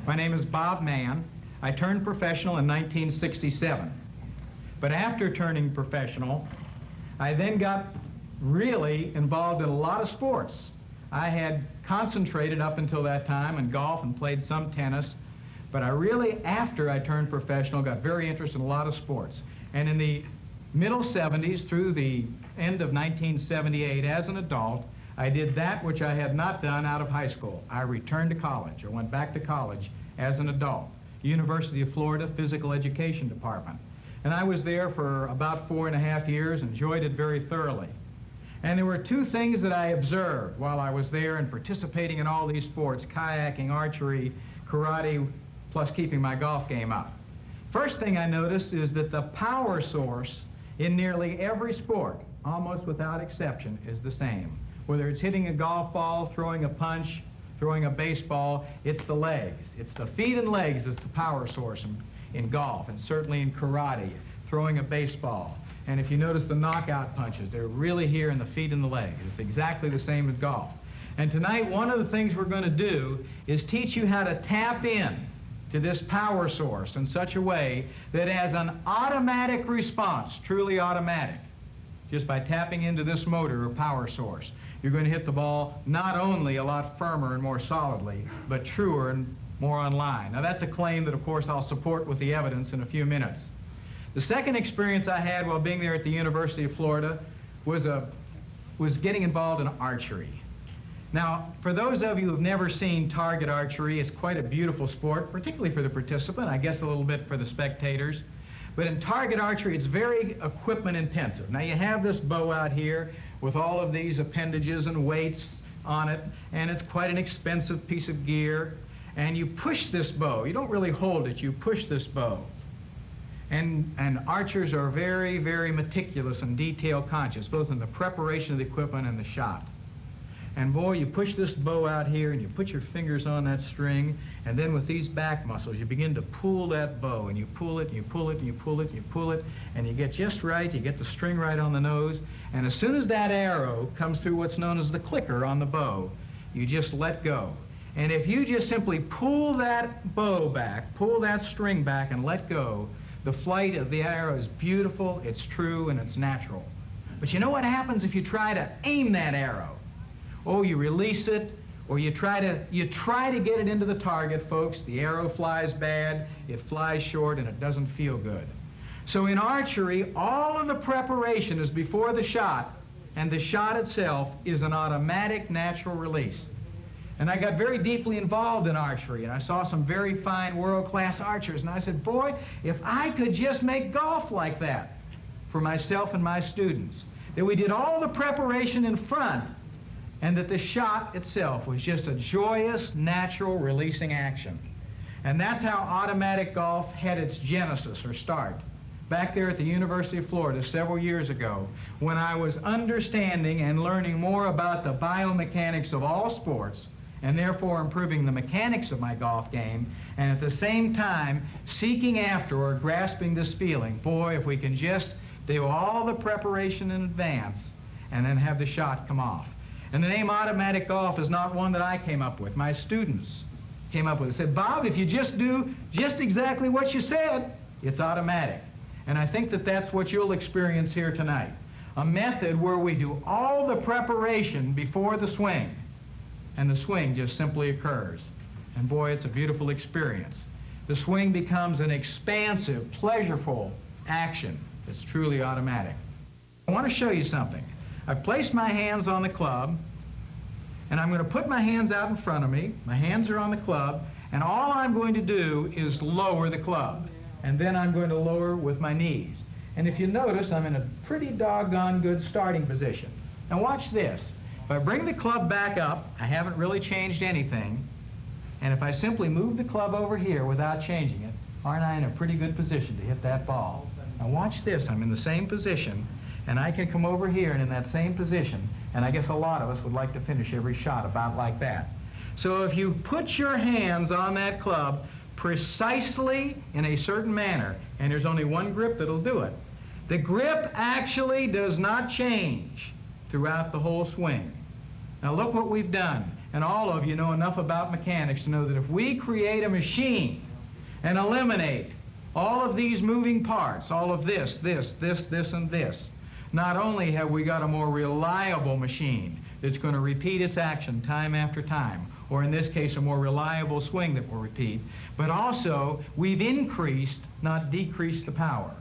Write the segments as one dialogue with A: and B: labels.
A: My name is Bob Mann. I turned professional in 1967. But after turning professional, I then got really involved in a lot of sports. I had concentrated up until that time in golf and played some tennis, but I really, after I turned professional, got very interested in a lot of sports. And in the middle 70s through the end of 1978, as an adult, I did that which I had not done out of high school. I returned to college, or went back to college as an adult. University of Florida Physical Education Department. And I was there for about 4.5 years, enjoyed it very thoroughly. And there were two things that I observed while I was there and participating in all these sports, kayaking, archery, karate, plus keeping my golf game up. First thing I noticed is that the power source in nearly every sport, almost without exception, is the same. Whether it's hitting a golf ball, throwing a punch, throwing a baseball, it's the legs. It's the feet and legs that's the power source in golf, and certainly in karate, throwing a baseball. And if you notice the knockout punches, they're really here in the feet and the legs. It's exactly the same as golf. And tonight, one of the things we're going to do is teach you how to tap in to this power source in such a way that as an automatic response, truly automatic, just by tapping into this motor or power source, you're going to hit the ball not only a lot firmer and more solidly, but truer and more on line. Now that's a claim that, of course, I'll support with the evidence in a few minutes. The second experience I had while being there at the University of Florida was getting involved in archery. Now, for those of you who've never seen target archery, it's quite a beautiful sport, particularly for the participant, I guess a little bit for the spectators. But in target archery, it's very equipment intensive. Now, you have this bow out here with all of these appendages and weights on it, and it's quite an expensive piece of gear. And you push this bow. You don't really hold it, you push this bow. And archers are very, very meticulous and detail conscious, both in the preparation of the equipment and the shot. And boy, you push this bow out here and you put your fingers on that string, and then with these back muscles you begin to pull that bow, and you pull it and you pull it and you pull it and you pull it, and you get just right, you get the string right on the nose, and as soon as that arrow comes through what's known as the clicker on the bow, you just let go. And if you just simply pull that bow back, pull that string back and let go, the flight of the arrow is beautiful, it's true, and it's natural. But you know what happens if you try to aim that arrow? Oh, you release it, or you try to get it into the target, folks. The arrow flies bad, it flies short, and it doesn't feel good. So in archery, all of the preparation is before the shot, and the shot itself is an automatic natural release. And I got very deeply involved in archery, and I saw some very fine world-class archers, and I said, boy, if I could just make golf like that for myself and my students, that we did all the preparation in front, and that the shot itself was just a joyous, natural, releasing action. And that's how automatic golf had its genesis or start. Back there at the University of Florida several years ago, when I was understanding and learning more about the biomechanics of all sports, and therefore improving the mechanics of my golf game, and at the same time seeking after or grasping this feeling, boy, if we can just do all the preparation in advance and then have the shot come off. And the name automatic golf is not one that I came up with. My students came up with it. They said, Bob, if you just do just exactly what you said, it's automatic. And I think that that's what you'll experience here tonight. A method where we do all the preparation before the swing, and the swing just simply occurs. And boy, it's a beautiful experience. The swing becomes an expansive, pleasureful action that's truly automatic. I want to show you something. I've placed my hands on the club, and I'm going to put my hands out in front of me. My hands are on the club, and all I'm going to do is lower the club. And then I'm going to lower with my knees. And if you notice, I'm in a pretty doggone good starting position. Now watch this. If I bring the club back up, I haven't really changed anything. And if I simply move the club over here without changing it, aren't I in a pretty good position to hit that ball? Now watch this. I'm in the same position, and I can come over here and in that same position, and I guess a lot of us would like to finish every shot about like that. So if you put your hands on that club precisely in a certain manner, and there's only one grip that'll do it, the grip actually does not change throughout the whole swing. Now look what we've done. and all of you know enough about mechanics to know that if we create a machine and eliminate all of these moving parts, all of this, and this, not only have we got a more reliable machine that's going to repeat its action time after time, or in this case a more reliable swing that will repeat, but also we've increased, not decreased, the power.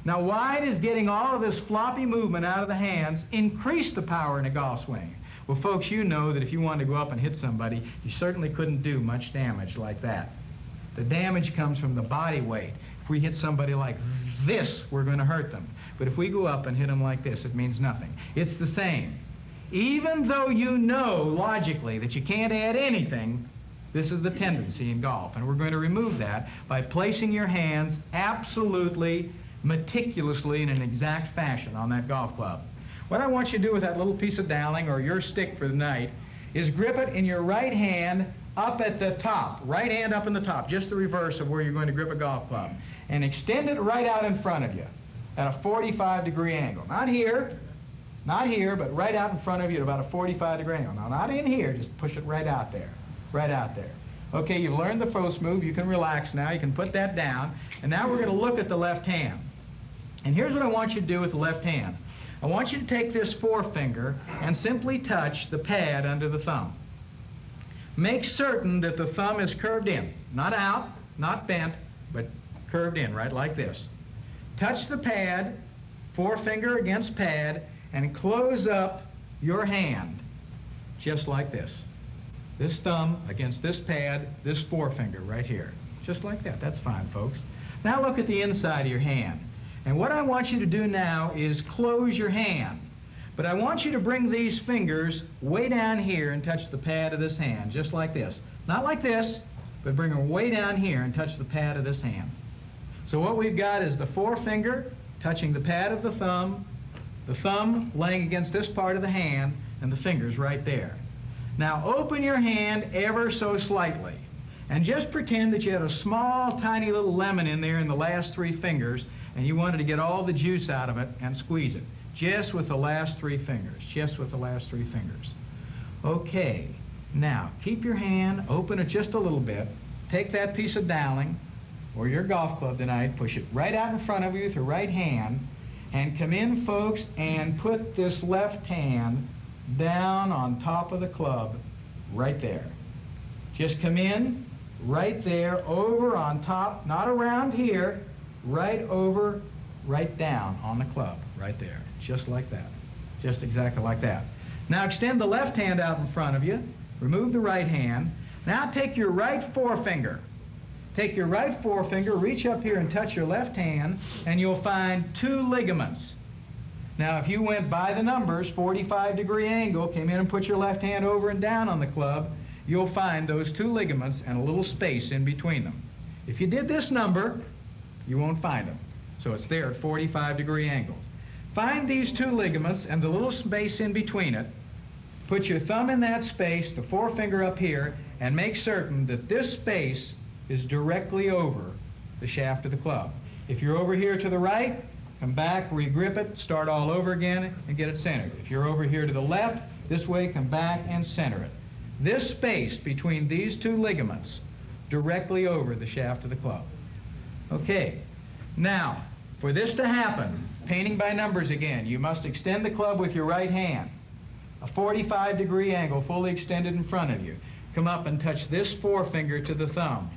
A: Now, why does getting all of this floppy movement out of the hands increase the power in a golf swing? Well, folks, you know that if you wanted to go up and hit somebody, you certainly couldn't do much damage like that. The damage comes from the body weight. If we hit somebody like this, we're going to hurt them. But if we go up and hit them like this, it means nothing. It's the same. Even though you know logically that you can't add anything, this is the tendency in golf. And we're going to remove that by placing your hands absolutely, meticulously, in an exact fashion on that golf club. What I want you to do with that little piece of doweling, or your stick for the night, is grip it in your right hand up at the top. Right hand up in the top, just the reverse of where you're going to grip a golf club. And extend it right out in front of you at a 45-degree angle. Not here, but right out in front of you at about a 45-degree angle. Now, not in here, just push it right out there, right out there. Okay, you've learned the first move. You can relax now. You can put that down. And now we're going to look at the left hand. And here's what I want you to do with the left hand. I want you to take this forefinger and simply touch the pad under the thumb. Make certain that the thumb is curved in, not out, not bent, but curved in, right like this. Touch the pad, forefinger against pad, and close up your hand, just like this. This thumb against this pad, this forefinger right here. Just like that. That's fine, folks. Now look at the inside of your hand. And what I want you to do now is close your hand. But I want you to bring these fingers way down here and touch the pad of this hand, just like this. Not like this, but bring them way down here and touch the pad of this hand. So what we've got is the forefinger touching the pad of the thumb laying against this part of the hand, and the fingers right there. Now open your hand ever so slightly, and just pretend that you had a small, tiny little lemon in there in the last three fingers, and you wanted to get all the juice out of it and squeeze it. Just with the last three fingers, just with the last three fingers. Okay, now keep your hand, open it just a little bit, take that piece of doweling, or your golf club tonight, push it right out in front of you with your right hand, and come in, folks, and put this left hand down on top of the club, right there. Just come in, right there, over on top, not around here, right over, right down on the club, right there. Just like that. Just exactly like that. Now extend the left hand out in front of you. Remove the right hand. Now take your right forefinger. Take your right forefinger, reach up here and touch your left hand, and you'll find two ligaments. Now if you went by the numbers, 45-degree angle, came in and put your left hand over and down on the club, you'll find those two ligaments and a little space in between them. If you did this number, you won't find them. So it's there at 45-degree angles. Find these two ligaments and the little space in between it. Put your thumb in that space, the forefinger up here, and make certain that this space is directly over the shaft of the club. If you're over here to the right, come back, re-grip it, start all over again, and get it centered. If you're over here to the left, this way, come back and center it. This space between these two ligaments, directly over the shaft of the club. Okay, now, for this to happen, painting by numbers again, you must extend the club with your right hand. A 45-degree angle fully extended in front of you. Come up and touch this forefinger to the thumb.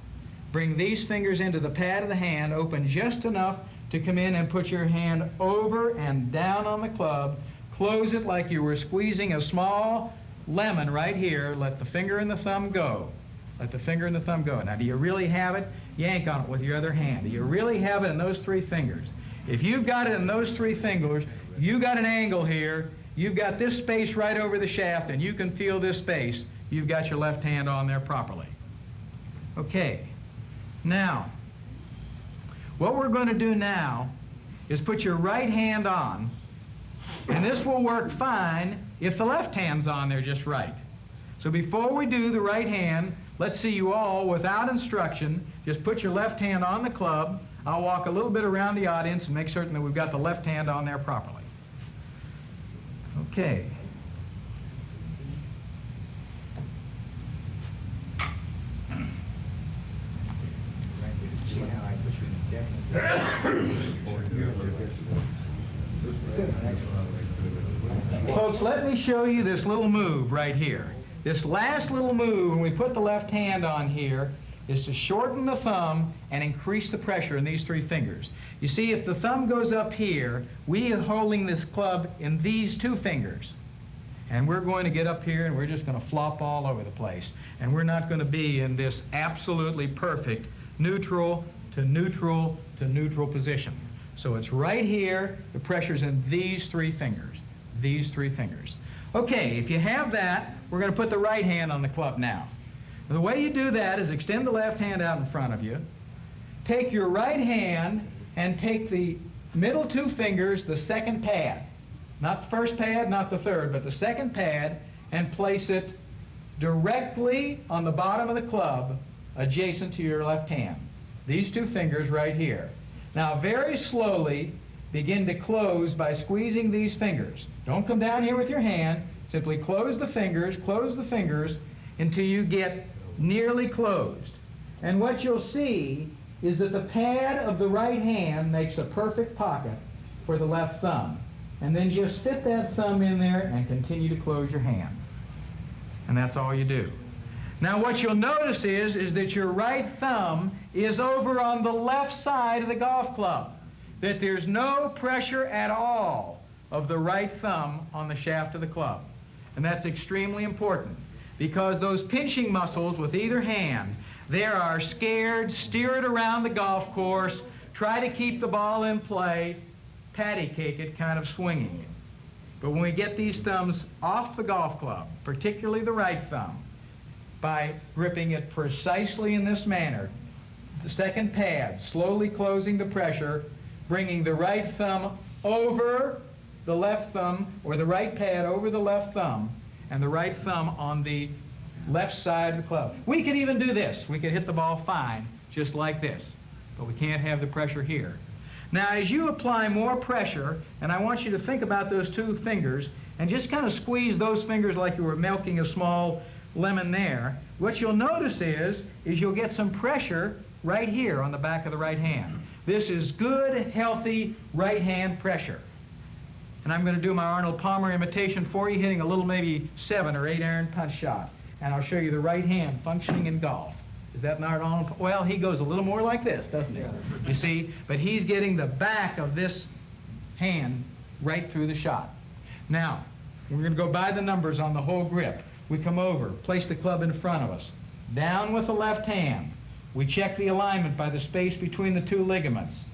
A: Bring these fingers into the pad of the hand, open just enough to come in and put your hand over and down on the club. Close it like you were squeezing a small lemon right here. Let the finger and the thumb go. Let the finger and the thumb go. Now, do you really have it? Yank on it with your other hand. Do you really have it in those three fingers? If you've got it in those three fingers, you've got an angle here. You've got this space right over the shaft, and you can feel this space. You've got your left hand on there properly. Okay. Now, what we're going to do now is put your right hand on, and this will work fine if the left hand's on there just right. So before we do the right hand, let's see you all, without instruction, just put your left hand on the club. I'll walk a little bit around the audience and make certain that we've got the left hand on there properly. Okay. Folks, let me show you this little move right here. This last little move, when we put the left hand on here, is to shorten the thumb and increase the pressure in these three fingers. You see, if the thumb goes up here, we are holding this club in these two fingers. And we're going to get up here and we're just going to flop all over the place. And we're not going to be in this absolutely perfect neutral to neutral to neutral position. So it's right here, the pressure's in these three fingers. These three fingers. Okay, if you have that, we're going to put the right hand on the club now. The way you do that is extend the left hand out in front of you. Take your right hand and take the middle two fingers, the second pad. Not the first pad, not the third, but the second pad, and place it directly on the bottom of the club adjacent to your left hand. These two fingers right here. Now very slowly begin to close by squeezing these fingers. Don't come down here with your hand. Simply close the fingers until you get nearly closed. And what you'll see is that the pad of the right hand makes a perfect pocket for the left thumb. And then just fit that thumb in there and continue to close your hand. And that's all you do. Now what you'll notice is that your right thumb is over on the left side of the golf club. That there's no pressure at all of the right thumb on the shaft of the club. And that's extremely important because those pinching muscles with either hand, they are scared, steer it around the golf course, try to keep the ball in play, patty cake it, kind of swinging it. But when we get these thumbs off the golf club, particularly the right thumb, by gripping it precisely in this manner, the second pad, slowly closing the pressure, bringing the right thumb over the left thumb, or the right pad over the left thumb, and the right thumb on the left side of the club. We could even do this. We could hit the ball fine, just like this, but we can't have the pressure here. Now, as you apply more pressure, and I want you to think about those two fingers, and just kind of squeeze those fingers like you were milking a small lemon there, what you'll notice is you'll get some pressure right here on the back of the right hand. This is good, healthy right hand pressure. And I'm going to do my Arnold Palmer imitation for you, hitting a little maybe 7 or 8 iron punch shot. And I'll show you the right hand functioning in golf. Is that not Arnold? Well, he goes a little more like this, doesn't he? You see? But he's getting the back of this hand right through the shot. Now, we're going to go by the numbers on the whole grip. We come over, place the club in front of us. Down with the left hand. We check the alignment by the space between the two ligaments.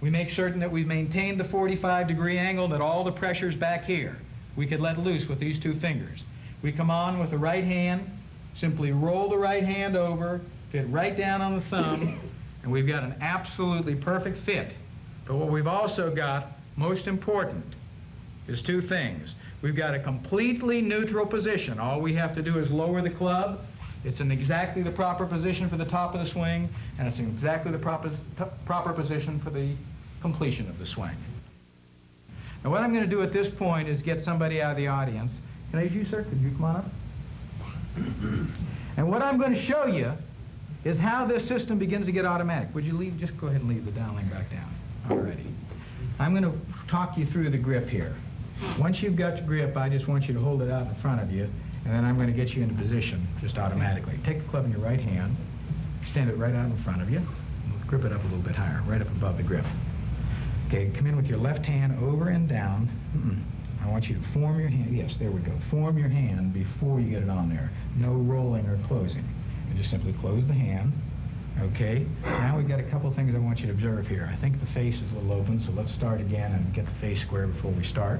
A: We make certain that we've maintained the 45-degree angle, that all the pressure's back here. We could let loose with these two fingers. We come on with the right hand, simply roll the right hand over, fit right down on the thumb, and we've got an absolutely perfect fit. But what we've also got, most important, is two things. We've got a completely neutral position. All we have to do is lower the club. It's in exactly the proper position for the top of the swing, and it's in exactly the proper position for the completion of the swing. Now what I'm going to do at this point is get somebody out of the audience. Can I use you, sir? Could you come on up? And what I'm going to show you is how this system begins to get automatic. Would you leave? Just go ahead and leave the dialing back down. Alrighty. I'm going to talk you through the grip here. Once you've got the grip, I just want you to hold it out in front of you, and then I'm going to get you into position just automatically. Take the club in your right hand, extend it right out in front of you, and grip it up a little bit higher, right up above the grip. Okay, come in with your left hand over and down. I want you to form your hand. Yes, there we go. Form your hand before you get it on there. No rolling or closing. And just simply close the hand. Okay, now we've got a couple things I want you to observe here. I think the face is a little open, so let's start again and get the face square before we start.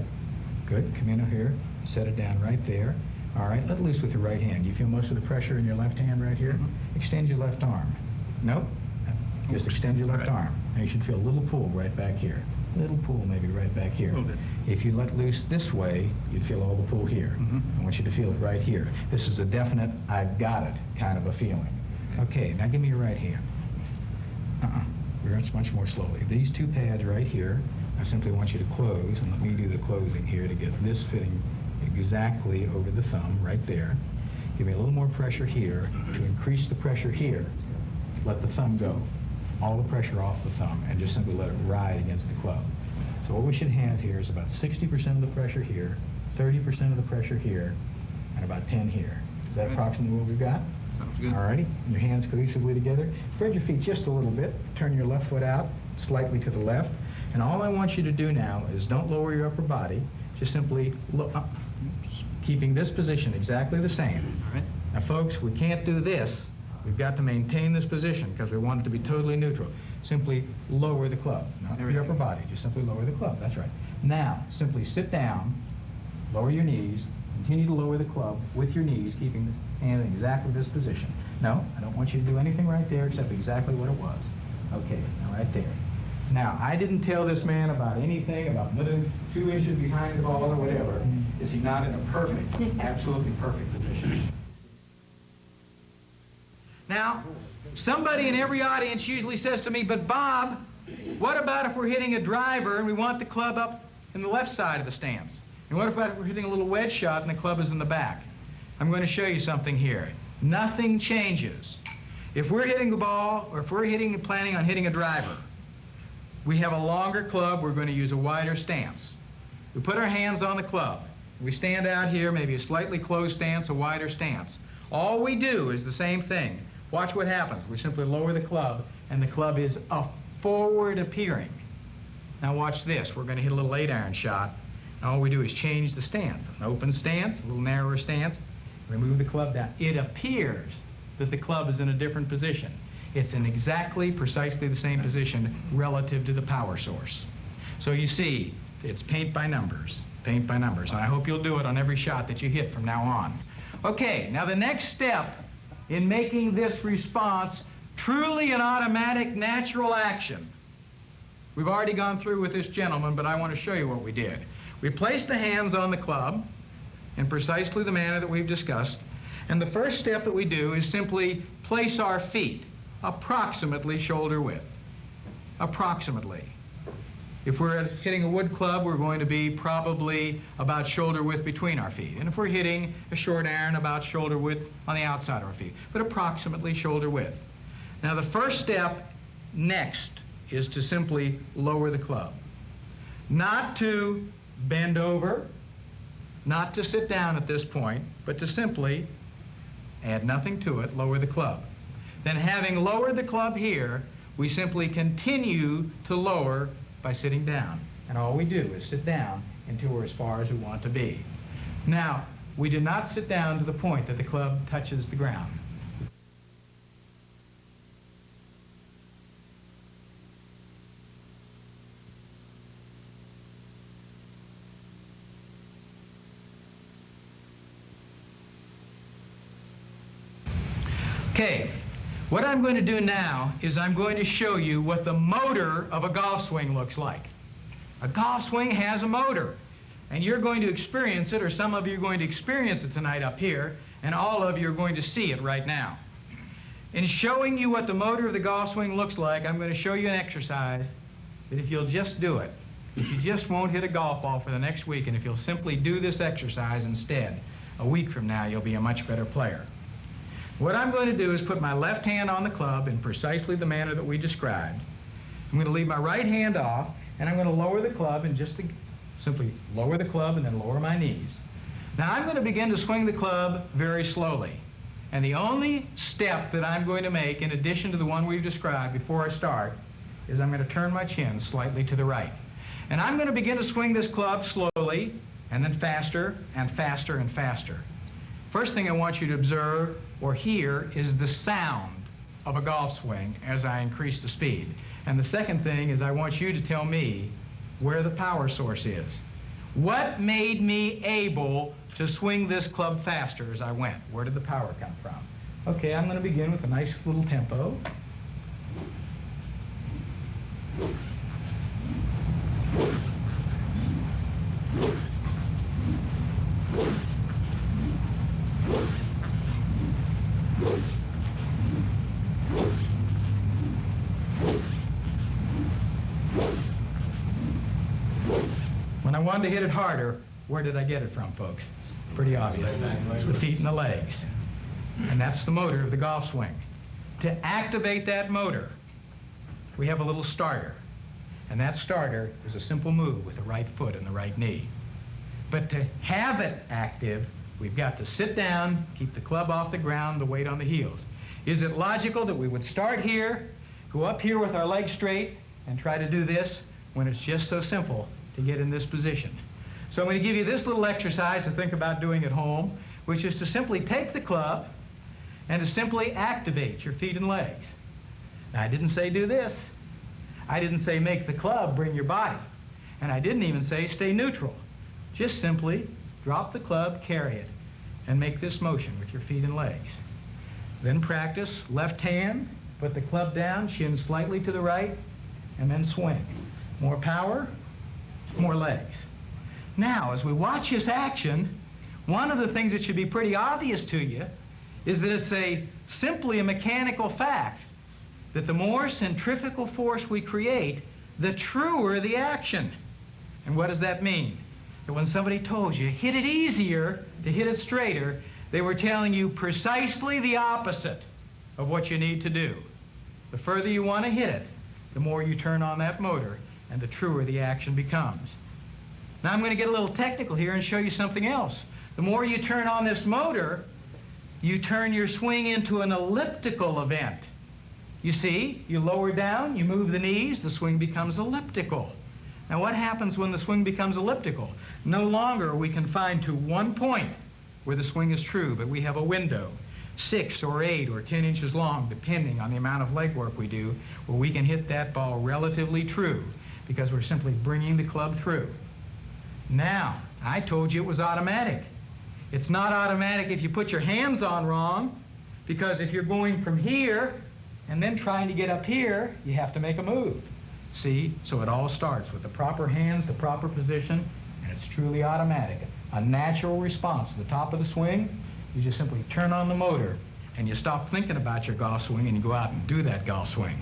A: Good, come in here, set it down right there. All right, let loose with your right hand. You feel most of the pressure in your left hand right here? Extend your left arm. Nope, just extend your left arm. Now you should feel a little pull right back here. A little pull maybe right back here. If you let loose this way, you'd feel all the pull here. I want you to feel it right here. This is a definite, I've got it kind of a feeling. Okay, now give me your right hand. We're going to much more slowly. These two pads right here, I simply want you to close, and let me do the closing here to get this fitting exactly over the thumb right there. Give me a little more pressure here. To increase the pressure here, let the thumb go. all the pressure off the thumb and just simply let it ride against the club. So what we should have here is about 60% of the pressure here, 30% of the pressure here, and about 10 here. Is that approximately what we've got?
B: Sounds good.
A: All righty. Your hands cohesively together. Spread your feet just a little bit. Turn your left foot out slightly to the left. And all I want you to do now is don't lower your upper body. Just simply look up, keeping this position exactly the same.
B: All right.
A: Now, folks, we can't do this. We've got to maintain this position because we want it to be totally neutral. Simply lower the club, not with your upper body. Just simply lower the club. That's right. Now, simply sit down, lower your knees, continue to lower the club with your knees, keeping this hand in exactly this position. No, I don't want you to do anything right there except exactly what it was. Okay, now right there. Now, I didn't tell this man about anything about living 2 inches behind the ball or whatever. Is he not in a perfect, absolutely perfect position? Now, somebody in every audience usually says to me, but Bob, what about if we're hitting a driver and we want the club up in the left side of the stance? And what about if we're hitting a little wedge shot and the club is in the back? I'm going to show you something here. Nothing changes. If we're hitting the ball, or if we're planning on hitting a driver, we have a longer club, we're going to use a wider stance. We put our hands on the club. We stand out here, maybe a slightly closed stance, a wider stance. All we do is the same thing. Watch what happens. We simply lower the club, and the club is forward appearing. Now watch this. We're going to hit a little 8-iron shot. And all we do is change the stance. An open stance, a little narrower stance. We move the club down. It appears that the club is in a different position. It's in exactly, precisely the same position relative to the power source. So you see, it's paint by numbers. Paint by numbers. And I hope you'll do it on every shot that you hit from now on. Okay, now the next step in making this response truly an automatic, natural action. We've already gone through with this gentleman, but I want to show you what we did. We placed the hands on the club in precisely the manner that we've discussed, and the first step that we do is simply place our feet approximately shoulder width. Approximately. If we're hitting a wood club, we're going to be probably about shoulder width between our feet. And if we're hitting a short iron, about shoulder width on the outside of our feet, but approximately shoulder width. Now the first step next is to simply lower the club. Not to bend over, not to sit down at this point, but to simply add nothing to it, lower the club. Then having lowered the club here, we simply continue to lower by sitting down. And all we do is sit down until we're as far as we want to be. Now, we do not sit down to the point that the club touches the ground. Okay, what I'm going to do now is I'm going to show you what the motor of a golf swing looks like. A golf swing has a motor, and you're going to experience it, or some of you are going to experience it tonight up here, and all of you are going to see it right now. In showing you what the motor of the golf swing looks like, I'm going to show you an exercise that if you'll just do it, if you just won't hit a golf ball for the next week, and if you'll simply do this exercise instead, a week from now you'll be a much better player. What I'm going to do is put my left hand on the club in precisely the manner that we described. I'm going to leave my right hand off, and I'm going to lower the club and just simply lower the club and then lower my knees. Now I'm going to begin to swing the club very slowly. And the only step that I'm going to make, in addition to the one we've described before I start, is I'm going to turn my chin slightly to the right. And I'm going to begin to swing this club slowly, and then faster, and faster, and faster. First thing I want you to observe or hear is the sound of a golf swing as I increase the speed. And the second thing is I want you to tell me where the power source is. What made me able to swing this club faster as I went? Where did the power come from? Okay, I'm going to begin with a nice little tempo. When I wanted to hit it harder, where did I get it from, folks? Pretty obvious. It's the feet and the legs. And that's the motor of the golf swing. To activate that motor, we have a little starter. And that starter is a simple move with the right foot and the right knee. But to have it active, we've got to sit down, keep the club off the ground, the weight on the heels. Is it logical that we would start here, go up here with our legs straight, and try to do this when it's just so simple to get in this position? So I'm going to give you this little exercise to think about doing at home, which is to simply take the club and to simply activate your feet and legs. Now, I didn't say do this. I didn't say make the club bring your body. And I didn't even say stay neutral. Just simply drop the club, carry it, and make this motion with your feet and legs. Then practice left hand, put the club down, chin slightly to the right, and then swing. More power, more legs. Now, as we watch this action, one of the things that should be pretty obvious to you is that it's simply a mechanical fact that the more centrifugal force we create, the truer the action. And what does that mean? That when somebody told you, hit it easier to hit it straighter, they were telling you precisely the opposite of what you need to do. The further you want to hit it, the more you turn on that motor, and the truer the action becomes. Now I'm going to get a little technical here and show you something else. The more you turn on this motor, you turn your swing into an elliptical event. You see, you lower down, you move the knees, the swing becomes elliptical. Now what happens when the swing becomes elliptical? No longer are we confined to one point where the swing is true, but we have a window, 6 or 8 or 10 inches long, depending on the amount of leg work we do, where we can hit that ball relatively true because we're simply bringing the club through. Now, I told you it was automatic. It's not automatic if you put your hands on wrong, because if you're going from here and then trying to get up here, you have to make a move. See? So it all starts with the proper hands, the proper position, and it's truly automatic. A natural response to the top of the swing. You just simply turn on the motor and you stop thinking about your golf swing and you go out and do that golf swing.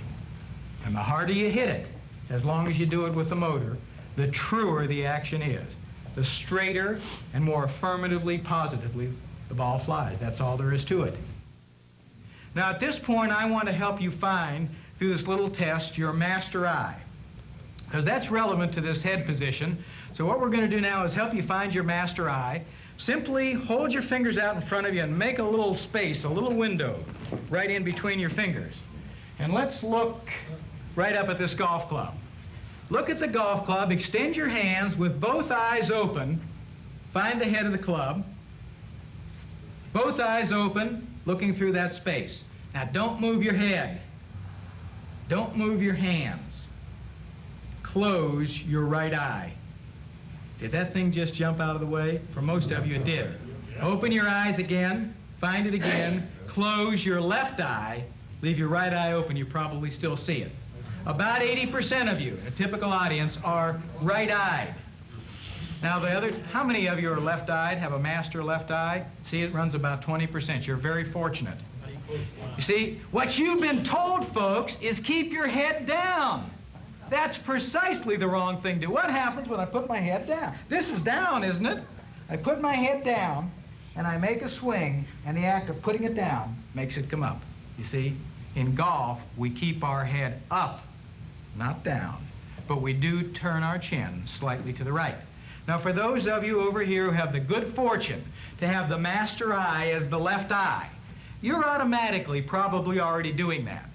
A: And the harder you hit it, as long as you do it with the motor, the truer the action is. The straighter and more affirmatively, positively the ball flies. That's all there is to it. Now at this point I want to help you find, through this little test, your master eye, because that's relevant to this head position. So what we're going to do now is help you find your master eye. Simply hold your fingers out in front of you and make a little space, a little window right in between your fingers. And let's look right up at this golf club. Look at the golf club, extend your hands with both eyes open, find the head of the club, both eyes open, looking through that space. Now don't move your head, don't move your hands. Close your right eye. Did that thing just jump out of the way? For most of you it did. Open your eyes again, find it again, close your left eye, leave your right eye open, you probably still see it. About 80% of you, a typical audience, are right-eyed. Now how many of you are left-eyed, have a master left eye? See, it runs about 20%. You're very fortunate. You see, what you've been told, folks, is keep your head down. That's precisely the wrong thing to do. What happens when I put my head down? This is down, isn't it? I put my head down, and I make a swing, and the act of putting it down makes it come up. You see, in golf, we keep our head up, not down, but we do turn our chin slightly to the right. Now, for those of you over here who have the good fortune to have the master eye as the left eye, you're automatically probably already doing that.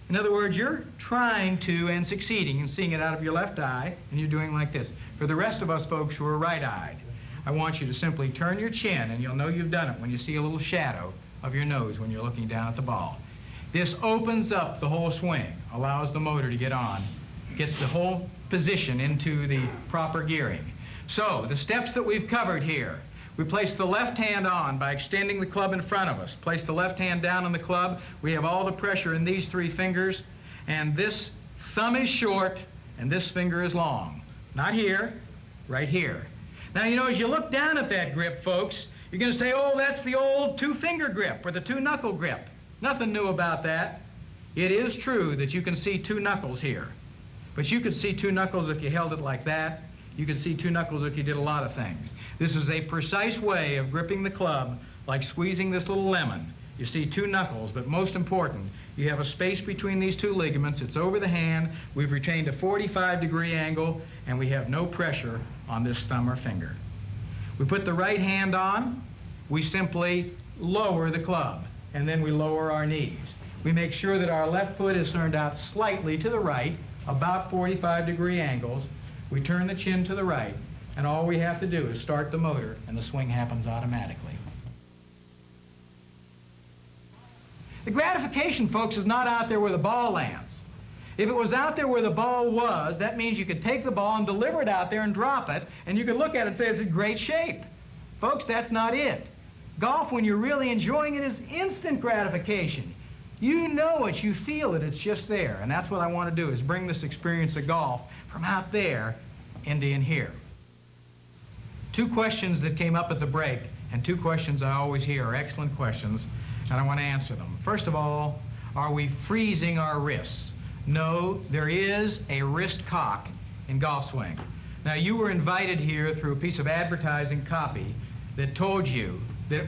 A: In other words, you're trying to and succeeding in seeing it out of your left eye, and you're doing like this. For the rest of us folks who are right-eyed, I want you to simply turn your chin, and you'll know you've done it when you see a little shadow of your nose when you're looking down at the ball. This opens up the whole swing, allows the motor to get on, gets the whole position into the proper gearing. So, the steps that we've covered here. We place the left hand on by extending the club in front of us. Place the left hand down on the club. We have all the pressure in these 3 fingers, and this thumb is short, and this finger is long. Not here, right here. Now, you know, as you look down at that grip, folks, you're going to say, oh, that's the old 2-finger grip, or the 2-knuckle grip. Nothing new about that. It is true that you can see 2 knuckles here. But you could see 2 knuckles if you held it like that. You could see 2 knuckles if you did a lot of things. This is a precise way of gripping the club like squeezing this little lemon. You see two knuckles, but most important, you have a space between these two ligaments. It's over the hand. We've retained a 45-degree angle, and we have no pressure on this thumb or finger. We put the right hand on. We simply lower the club, and then we lower our knees. We make sure that our left foot is turned out slightly to the right, about 45-degree angles. We turn the chin to the right, and all we have to do is start the motor, and the swing happens automatically. The gratification, folks, is not out there where the ball lands. If it was out there where the ball was, that means you could take the ball and deliver it out there and drop it, and you could look at it and say it's in great shape. Folks, that's not it. Golf, when you're really enjoying it, is instant gratification. You know it, you feel it, it's just there. And that's what I want to do, is bring this experience of golf from out there into in here. Two questions that came up at the break, and two questions I always hear are excellent questions, and I want to answer them. First of all, are we freezing our wrists? No, there is a wrist cock in golf swing. Now, you were invited here through a piece of advertising copy that told you that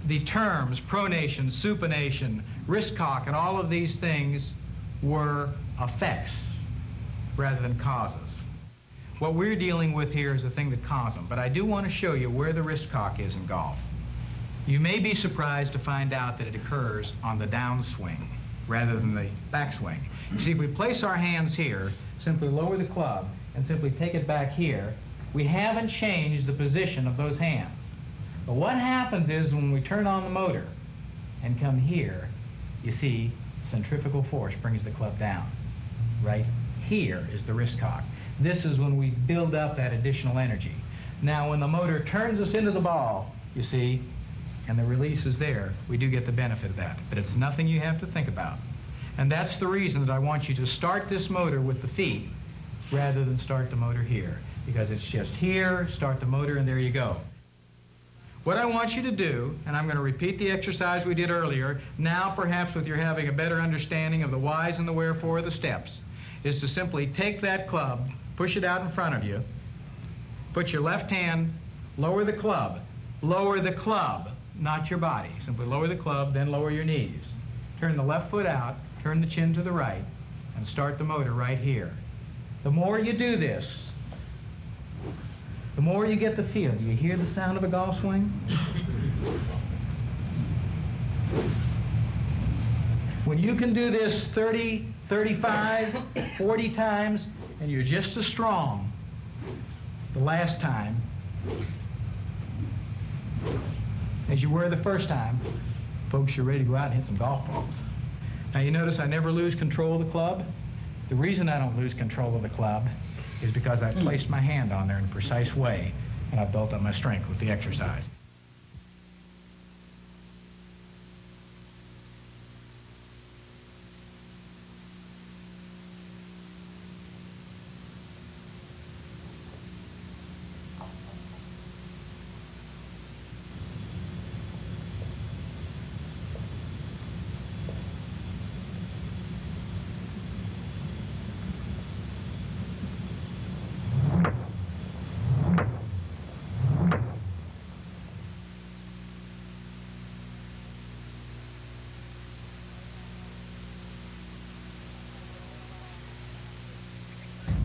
A: the terms pronation, supination, wrist cock, and all of these things were effects rather than causes. What we're dealing with here is the thing that caused them, but I do want to show you where the wrist cock is in golf. You may be surprised to find out that it occurs on the downswing rather than the backswing. You see, if we place our hands here, simply lower the club, and simply take it back here, we haven't changed the position of those hands. But what happens is when we turn on the motor and come here, you see centrifugal force brings the club down. Right here is the wrist cock. This is when we build up that additional energy. Now, when the motor turns us into the ball, you see, and the release is there, we do get the benefit of that. But it's nothing you have to think about. And that's the reason that I want you to start this motor with the feet rather than start the motor here. Because it's just here, start the motor, and there you go. What I want you to do, and I'm going to repeat the exercise we did earlier, now perhaps with your having a better understanding of the whys and the wherefore of the steps, is to simply take that club, push it out in front of you, put your left hand, lower the club, not your body. Simply lower the club, then lower your knees. Turn the left foot out, turn the chin to the right, and start the motor right here. The more you do this, the more you get the feel. Do you hear the sound of a golf swing? When you can do this 30, 35, 40 times, and you're just as strong the last time as you were the first time, folks, you're ready to go out and hit some golf balls. Now, you notice I never lose control of the club. The reason I don't lose control of the club is because I've placed my hand on there in a precise way, and I've built up my strength with the exercise.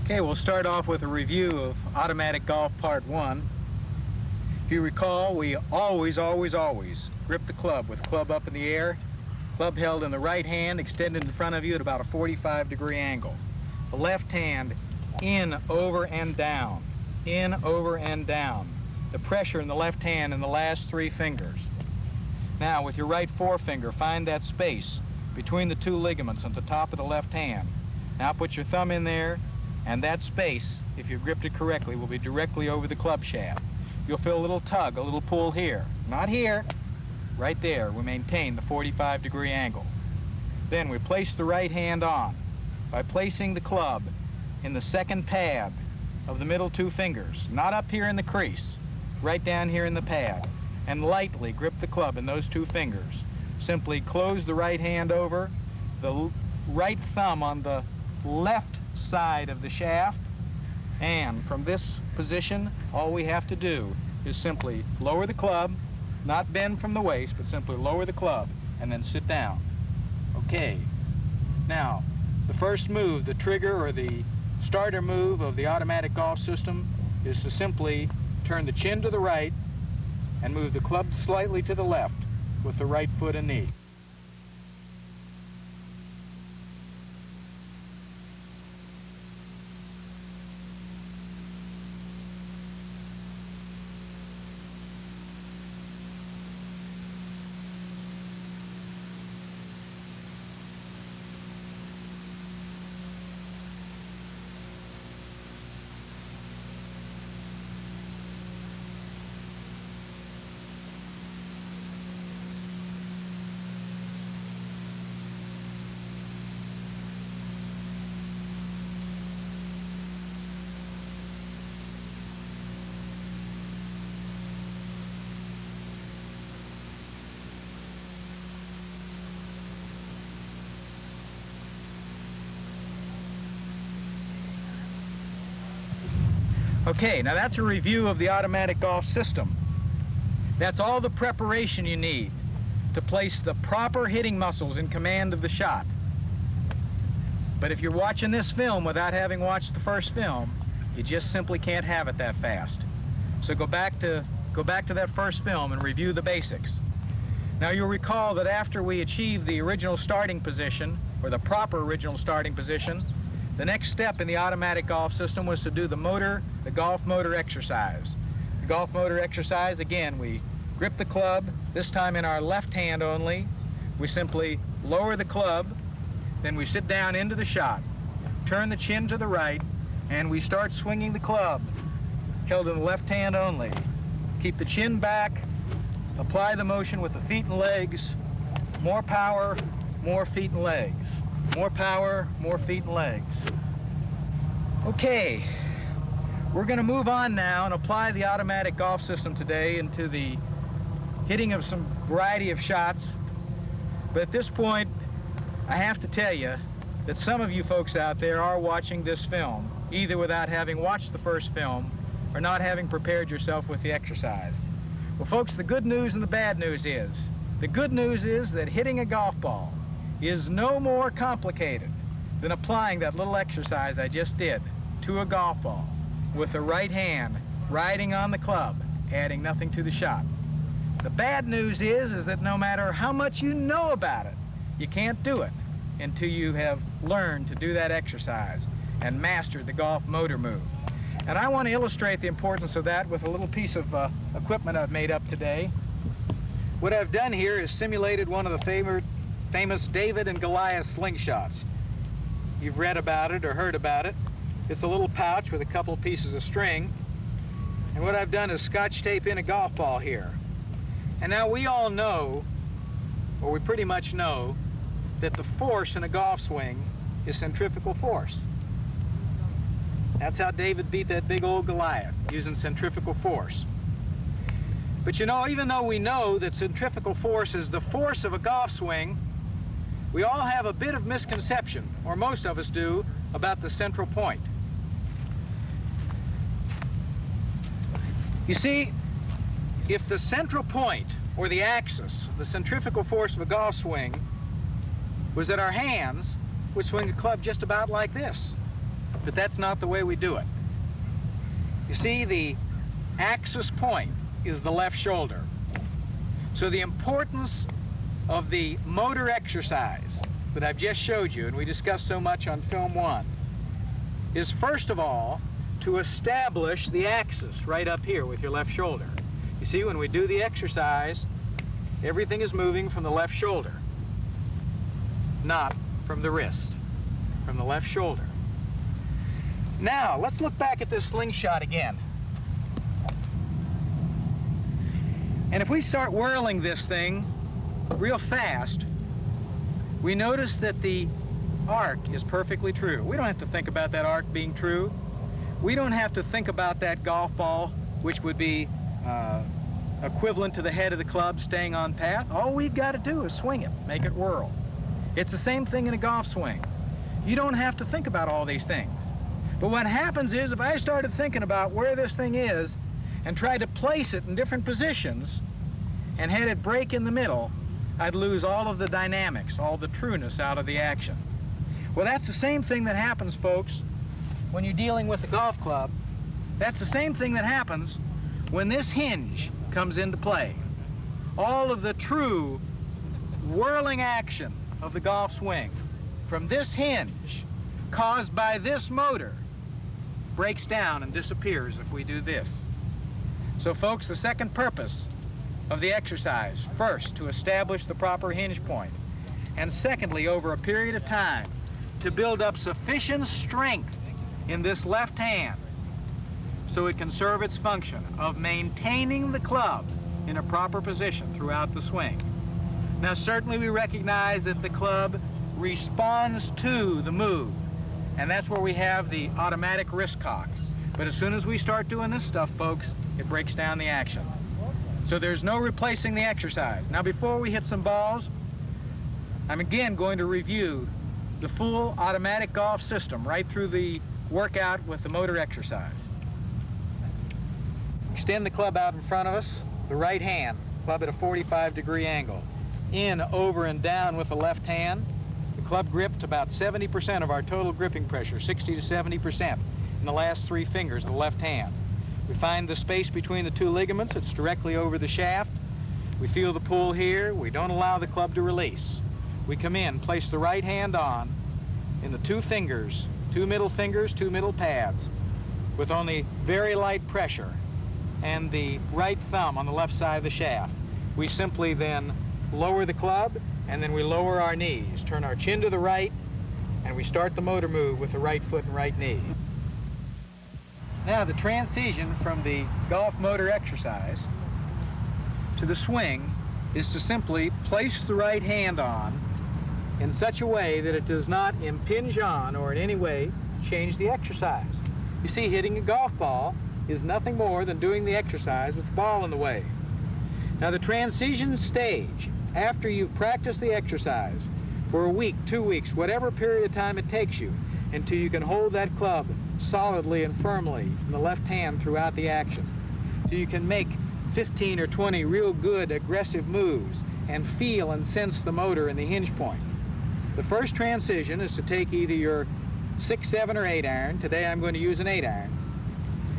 A: Okay, we'll start off with a review of Automatic Golf Part 1. If you recall, we always grip the club with club up in the air, club held in the right hand, extended in front of you at about a 45-degree angle. The left hand in, over, and down. In, over, and down. The pressure in the left hand in the last three fingers. Now, with your right forefinger, find that space between the two ligaments at the top of the left hand. Now put your thumb in there, and that space, if you gripped it correctly, will be directly over the club shaft. You'll feel a little tug, a little pull here. Not here, right there. We maintain the 45-degree angle. Then we place the right hand on by placing the club in the second pad of the middle two fingers, not up here in the crease, right down here in the pad, and lightly grip the club in those two fingers. Simply close the right hand over, the right thumb on the left side of the shaft, and from this position all we have to do is simply lower the club, not bend from the waist, but simply lower the club and then sit down. Okay. Now, the first move, the trigger or the starter move of the automatic golf system is to simply turn the chin to the right and move the club slightly to the left with the right foot and knee. Okay, now that's a review of the automatic golf system. That's all the preparation you need to place the proper hitting muscles in command of the shot. But if you're watching this film without having watched the first film, you just simply can't have it that fast. So go back to that first film and review the basics. Now you'll recall that after we achieved the original starting position, or the proper original starting position, the next step in the automatic golf system was to do the golf motor exercise. The golf motor exercise, again, we grip the club, this time in our left hand only. We simply lower the club, then we sit down into the shot, turn the chin to the right, and we start swinging the club, held in the left hand only. Keep the chin back, apply the motion with the feet and legs, more power, more feet and legs. More power, more feet and legs. Okay, we're going to move on now and apply the automatic golf system today into the hitting of some variety of shots. But at this point, I have to tell you that some of you folks out there are watching this film, either without having watched the first film or not having prepared yourself with the exercise. Well, folks, the good news and the bad news is, the good news is that hitting a golf ball is no more complicated than applying that little exercise I just did to a golf ball with the right hand riding on the club, adding nothing to the shot. The bad news is that no matter how much you know about it, you can't do it until you have learned to do that exercise and mastered the golf motor move. And I want to illustrate the importance of that with a little piece of equipment I've made up today. What I've done here is simulated one of the famous David and Goliath slingshots. You've read about it or heard about it. It's a little pouch with a couple pieces of string. And what I've done is scotch tape in a golf ball here. And now we all know, or we pretty much know, that the force in a golf swing is centrifugal force. That's how David beat that big old Goliath, using centrifugal force. But you know, even though we know that centrifugal force is the force of a golf swing, we all have a bit of misconception, or most of us do, about the central point. You see, if the central point, or the axis, the centrifugal force of a golf swing, was at our hands, we'd swing the club just about like this. But that's not the way we do it. You see, the axis point is the left shoulder. So the importance of the motor exercise that I've just showed you, and we discussed so much on film 1, is first of all to establish the axis right up here with your left shoulder. You see, when we do the exercise, everything is moving from the left shoulder, not from the wrist, from the left shoulder. Now, let's look back at this slingshot again. And if we start whirling this thing real fast, we notice that the arc is perfectly true. We don't have to think about that arc being true. We don't have to think about that golf ball, which would be equivalent to the head of the club staying on path. All we've got to do is swing it, make it whirl. It's the same thing in a golf swing. You don't have to think about all these things. But what happens is, if I started thinking about where this thing is and tried to place it in different positions, and had it break in the middle, I'd lose all of the dynamics, all the trueness out of the action. Well, that's the same thing that happens, folks, when you're dealing with a golf club. That's the same thing that happens when this hinge comes into play. All of the true whirling action of the golf swing from this hinge, caused by this motor, breaks down and disappears if we do this. So, folks, the second purpose of the exercise, first, to establish the proper hinge point, and secondly, over a period of time, to build up sufficient strength in this left hand so it can serve its function of maintaining the club in a proper position throughout the swing. Now, certainly we recognize that the club responds to the move, and that's where we have the automatic wrist cock. But as soon as we start doing this stuff, folks, it breaks down the action. So there's no replacing the exercise. Now, before we hit some balls, I'm again going to review the full automatic golf system right through the workout with the motor exercise. Extend the club out in front of us, the right hand, club at a 45-degree angle. In, over, and down with the left hand. The club grip to about 70% of our total gripping pressure, 60 to 70% in the last 3 fingers of the left hand. We find the space between the 2 ligaments. It's directly over the shaft. We feel the pull here. We don't allow the club to release. We come in, place the right hand on in the 2 fingers, 2 middle fingers, 2 middle pads, with only very light pressure, and the right thumb on the left side of the shaft. We simply then lower the club, and then we lower our knees, turn our chin to the right, and we start the motor move with the right foot and right knee. Now, the transition from the golf motor exercise to the swing is to simply place the right hand on in such a way that it does not impinge on or in any way change the exercise. You see, hitting a golf ball is nothing more than doing the exercise with the ball in the way. Now, the transition stage, after you've practiced the exercise for a week, 2 weeks, whatever period of time it takes you, until you can hold that club solidly and firmly in the left hand throughout the action, so you can make 15 or 20 real good aggressive moves and feel and sense the motor and the hinge point. The first transition is to take either your 6, 7, or 8 iron. Today I'm going to use an 8 iron,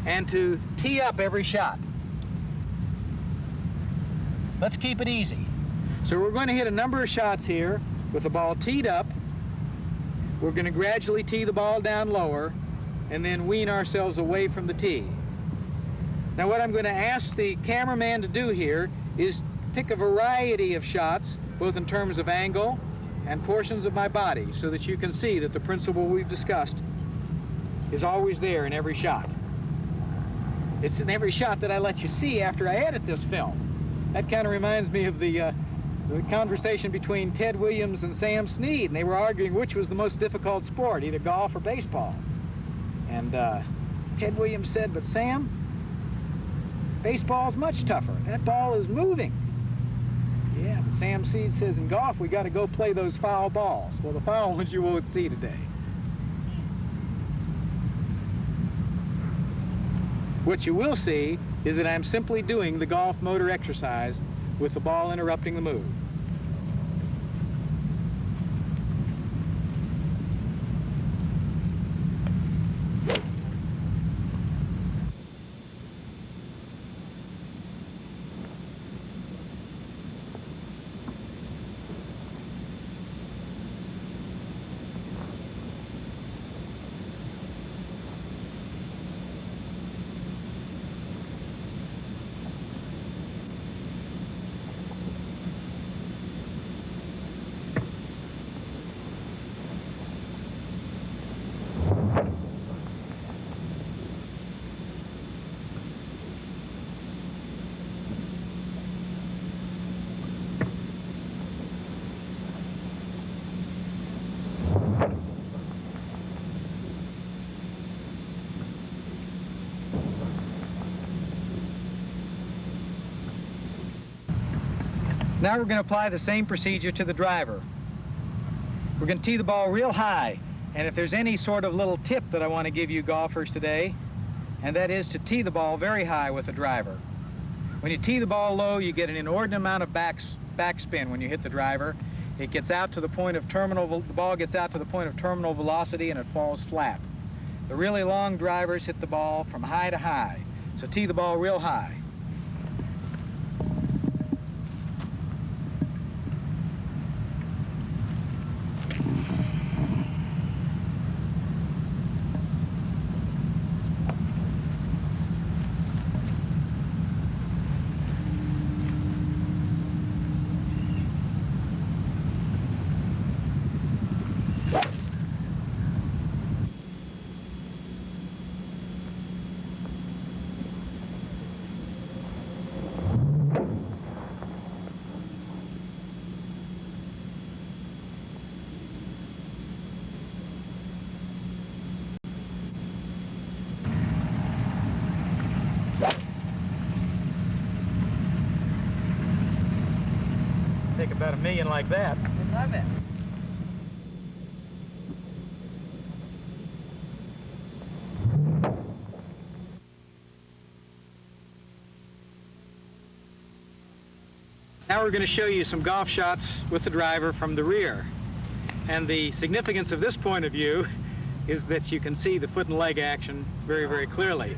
A: and to tee up every shot. Let's keep it easy. So we're going to hit a number of shots here with the ball teed up. We're going to gradually tee the ball down lower and then wean ourselves away from the tee. Now, what I'm going to ask the cameraman to do here is pick a variety of shots, both in terms of angle and portions of my body, so that you can see that the principle we've discussed is always there in every shot. It's in every shot that I let you see after I edit this film. That kind of reminds me of the conversation between Ted Williams and Sam Snead, and they were arguing which was the most difficult sport, either golf or baseball. And Ted Williams said, "But Sam, baseball's much tougher. That ball is moving." Yeah, but Sam Snead says, "In golf, we got to go play those foul balls." Well, the foul ones you won't see today. What you will see is that I'm simply doing the golf motor exercise with the ball interrupting the move. Now we're going to apply the same procedure to the driver. We're going to tee the ball real high, and if there's any sort of little tip that I want to give you golfers today, and that is to tee the ball very high with the driver. When you tee the ball low, you get an inordinate amount of backspin when you hit the driver. It gets out to the point of the ball gets out to the point of terminal velocity and it falls flat. The really long drivers hit the ball from high to high, so tee the ball real high. Take about $1 million like that.
B: I love it.
A: Now we're going to show you some golf shots with the driver from the rear. And the significance of this point of view is that you can see the foot and leg action very, very clearly.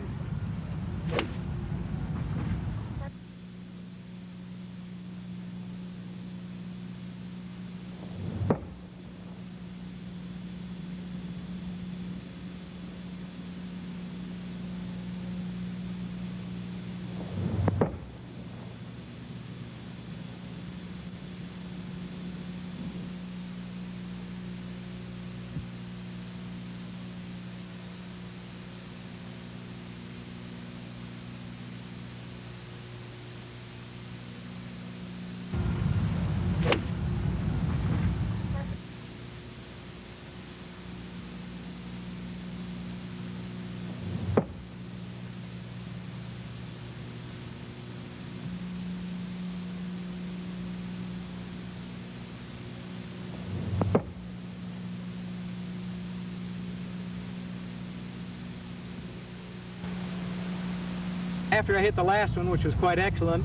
A: After I hit the last one, which was quite excellent,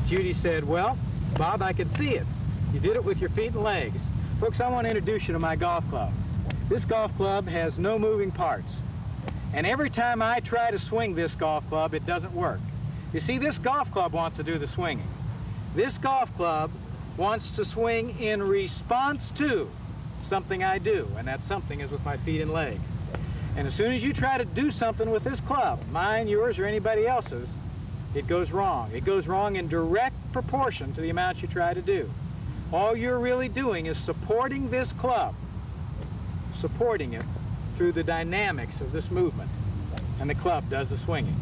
A: Judy said, "Well, Bob, I could see it. You did it with your feet and legs." Folks, I want to introduce you to my golf club. This golf club has no moving parts. And every time I try to swing this golf club, it doesn't work. You see, this golf club wants to do the swinging. This golf club wants to swing in response to something I do, and that something is with my feet and legs. And as soon as you try to do something with this club, mine, yours, or anybody else's, it goes wrong. It goes wrong in direct proportion to the amount you try to do. All you're really doing is supporting this club, supporting it through the dynamics of this movement, and the club does the swinging.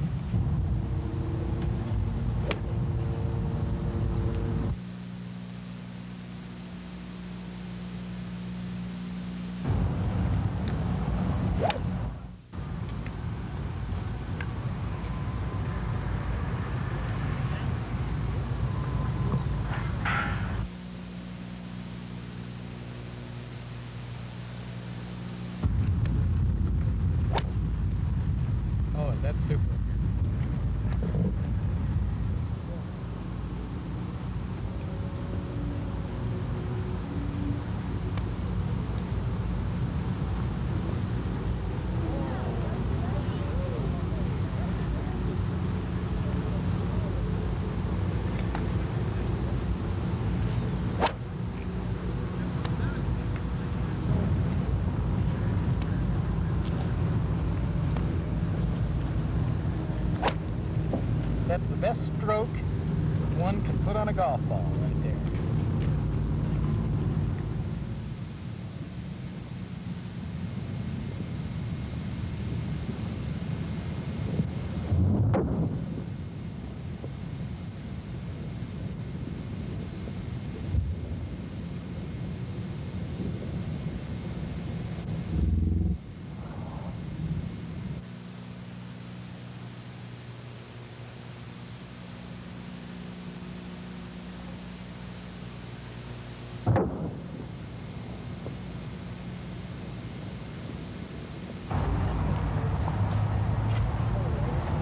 A: That's super. That's the best stroke one can put on a golf ball right there.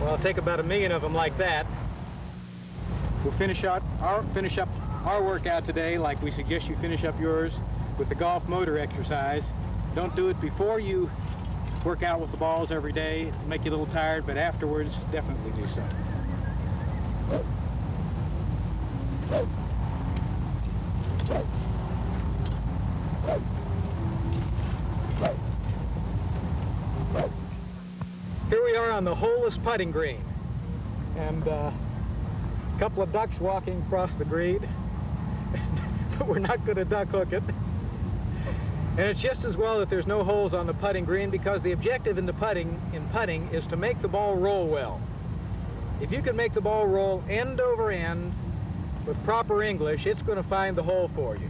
A: Well, I'll take about 1 million of them like that. We'll finish up our workout today, like we suggest you finish up yours, with the golf motor exercise. Don't do it before you work out with the balls every day. It'll make you a little tired, but afterwards, definitely do so. Here we are on the holeless putting green, and a couple of ducks walking across the green, but we're not going to duck hook it. And it's just as well that there's no holes on the putting green, because the objective in putting is to make the ball roll well. If you can make the ball roll end over end with proper English, it's going to find the hole for you.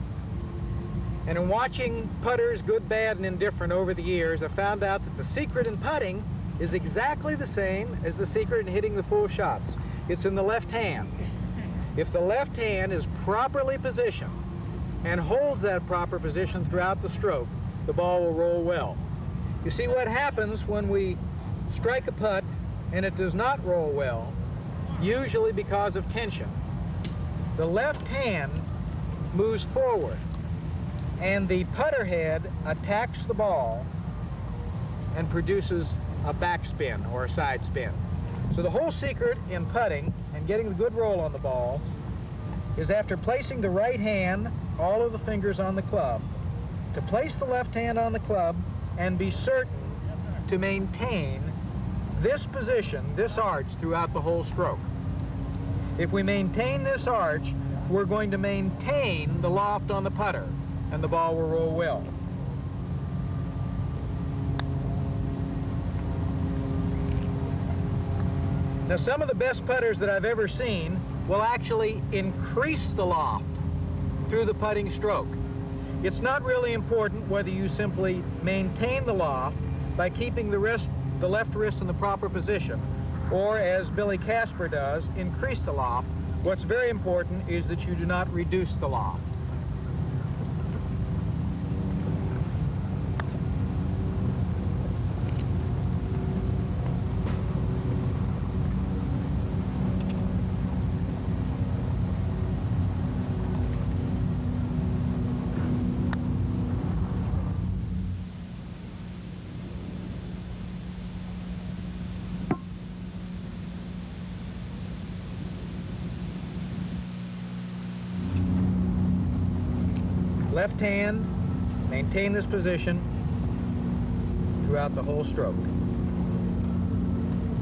A: And in watching putters, good, bad, and indifferent over the years, I found out that the secret in putting is exactly the same as the secret in hitting the full shots. It's in the left hand. If the left hand is properly positioned and holds that proper position throughout the stroke, the ball will roll well. You see, what happens when we strike a putt and it does not roll well, usually because of tension. The left hand moves forward and the putter head attacks the ball and produces a backspin or a side spin. So the whole secret in putting and getting the good roll on the ball is, after placing the right hand, all of the fingers on the club, to place the left hand on the club and be certain to maintain this position, this arch, throughout the whole stroke. If we maintain this arch, we're going to maintain the loft on the putter, and the ball will roll well. Now, some of the best putters that I've ever seen will actually increase the loft through the putting stroke. It's not really important whether you simply maintain the loft by keeping the left wrist in the proper position, or, as Billy Casper does, increase the loft. What's very important is that you do not reduce the loft. Left hand, maintain this position throughout the whole stroke.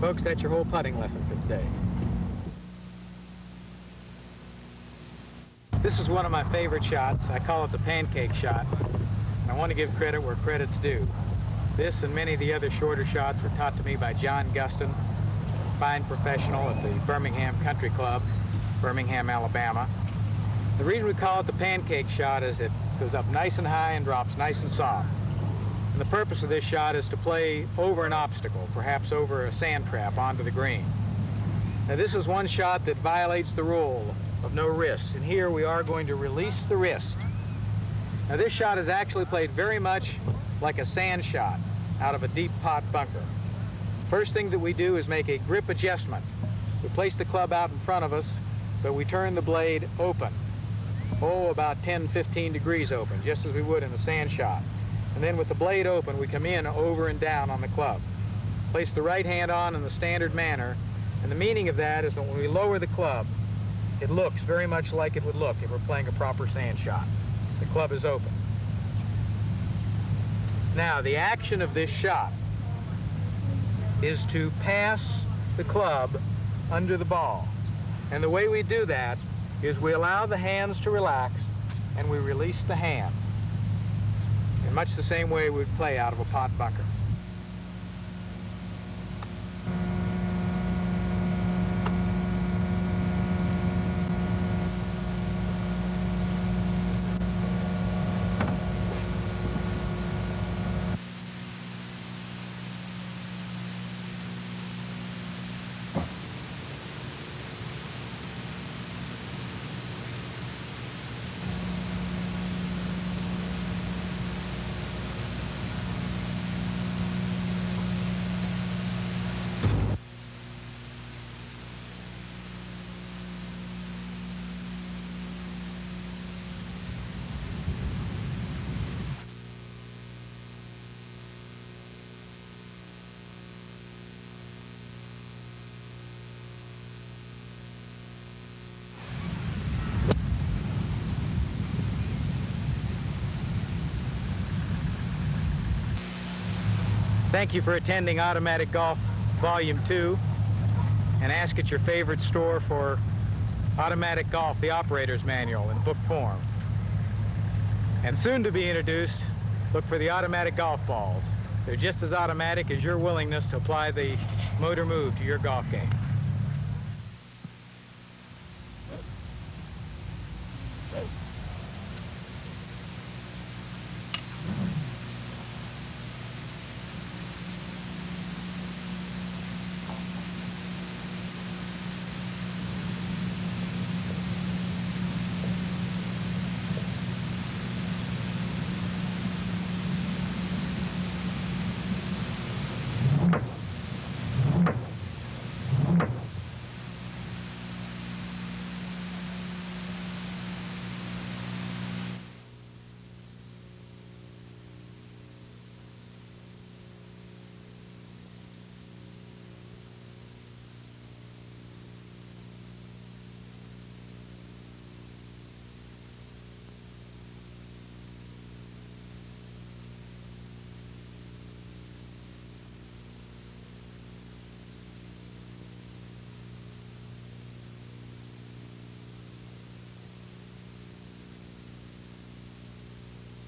A: Folks, that's your whole putting lesson for today. This is one of my favorite shots. I call it the pancake shot. I want to give credit where credit's due. This and many of the other shorter shots were taught to me by John Guston, a fine professional at the Birmingham Country Club, Birmingham, Alabama. The reason we call it the pancake shot is it goes up nice and high and drops nice and soft. And the purpose of this shot is to play over an obstacle, perhaps over a sand trap, onto the green. Now, this is one shot that violates the rule of no wrist, and here we are going to release the wrist. Now, this shot is actually played very much like a sand shot out of a deep pot bunker. First thing that we do is make a grip adjustment. We place the club out in front of us, but we turn the blade open. About 10-15 degrees open, just as we would in a sand shot. And then with the blade open, we come in over and down on the club. Place the right hand on in the standard manner, and the meaning of that is that when we lower the club, it looks very much like it would look if we're playing a proper sand shot. The club is open. Now, the action of this shot is to pass the club under the ball. And the way we do that is we allow the hands to relax and we release the hand in much the same way we'd play out of a pot bunker. Thank you for attending Automatic Golf Volume 2, and ask at your favorite store for Automatic Golf, the Operator's Manual in book form. And soon to be introduced, look for the automatic golf balls. They're just as automatic as your willingness to apply the motor move to your golf game.